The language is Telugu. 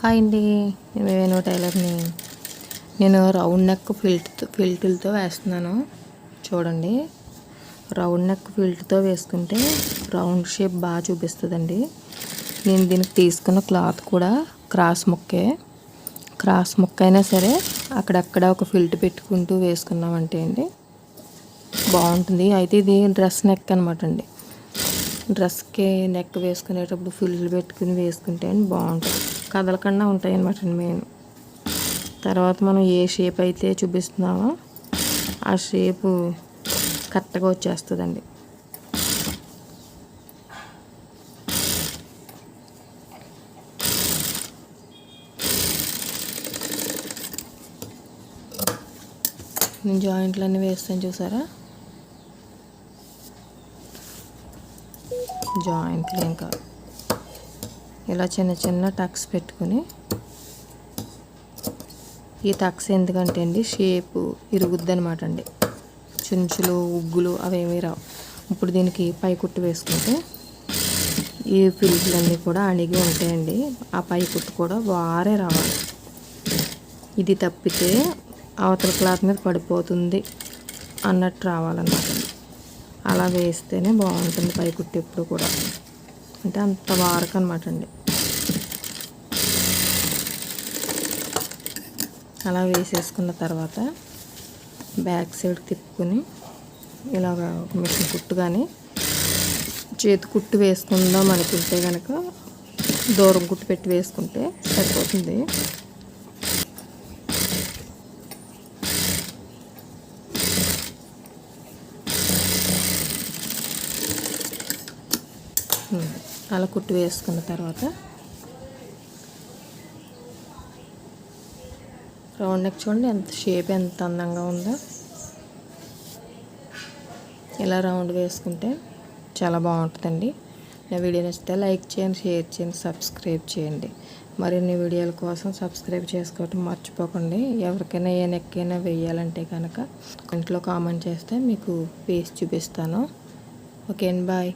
హాయ్ అండి, నేను వేణు టైలర్ని. నేను రౌండ్ నెక్ ఫిల్టులతో వేస్తున్నాను. చూడండి, రౌండ్ నెక్ ఫిల్ట్తో వేసుకుంటే రౌండ్ షేప్ బాగా చూపిస్తుందండి. నేను దీనికి తీసుకున్న క్లాత్ కూడా క్రాస్ ముక్క అయినా సరే అక్కడక్కడ ఒక ఫిల్ట్ పెట్టుకుంటూ వేసుకున్నామంటే అండి బాగుంటుంది. అయితే ఇది డ్రెస్ నెక్ అనమాట అండి. డ్రెస్కి నెక్ వేసుకునేటప్పుడు ఫిల్లు పెట్టుకుని వేసుకుంటే బాగుంటుంది, కదలకుండా ఉంటాయి అన్నమాట మెయిన్. తర్వాత మనం ఏ షేప్ అయితే చూపిస్తున్నామో ఆ షేపు కరెక్ట్గా వచ్చేస్తుందండి. నేను జాయింట్లన్నీ వేస్తాను చూసారా. జాయింట్లు ఇంకా ఇలా చిన్న చిన్న టక్స్ పెట్టుకుని, ఈ టక్స్ ఎందుకంటే అండి షేపు ఇరుగుద్ది అనమాట అండి. చుంచులు ఉగ్గులు అవేమీ రావు. ఇప్పుడు దీనికి పై కుట్టు వేసుకుంటే ఈ ఫిల్పులన్నీ కూడా అణిగి ఉంటాయండి. ఆ పై కుట్టు కూడా వారే రావాలి. ఇది తప్పితే అవతల క్లాత్ మీద పడిపోతుంది అన్నట్టు రావాలన్నమాట. అలా వేస్తేనే బాగుంటుంది పై కుట్టు ఎప్పుడు కూడా, అంటే అంత వారకు అనమాట అండి. అలా వేసేసుకున్న తర్వాత బ్యాక్ సైడ్ తిప్పుకొని ఇలాగ మిషన్ కుట్టు కానీ చేతి కుట్టు వేసుకుందాం అనుకుంటే కనుక దూరం కుట్టు పెట్టి వేసుకుంటే సరిపోతుంది. అలా కుట్టు వేసుకున్న తర్వాత రౌండ్ నెక్ చూడండి ఎంత షేప్ ఎంత అందంగా ఉందో. ఇలా రౌండ్ వేసుకుంటే చాలా బాగుంటుందండి. నా వీడియో నచ్చితే లైక్ చేయండి, షేర్ చేయండి, సబ్స్క్రైబ్ చేయండి. మరిన్ని వీడియోల కోసం సబ్స్క్రైబ్ చేసుకోవటం మర్చిపోకండి. ఎవరికైనా ఏ నెక్ అయినా వేయాలంటే కనుక ఇంట్లో కామెంట్ చేస్తే మీకు వేసి చూపిస్తాను. ఓకే అండి, బాయ్.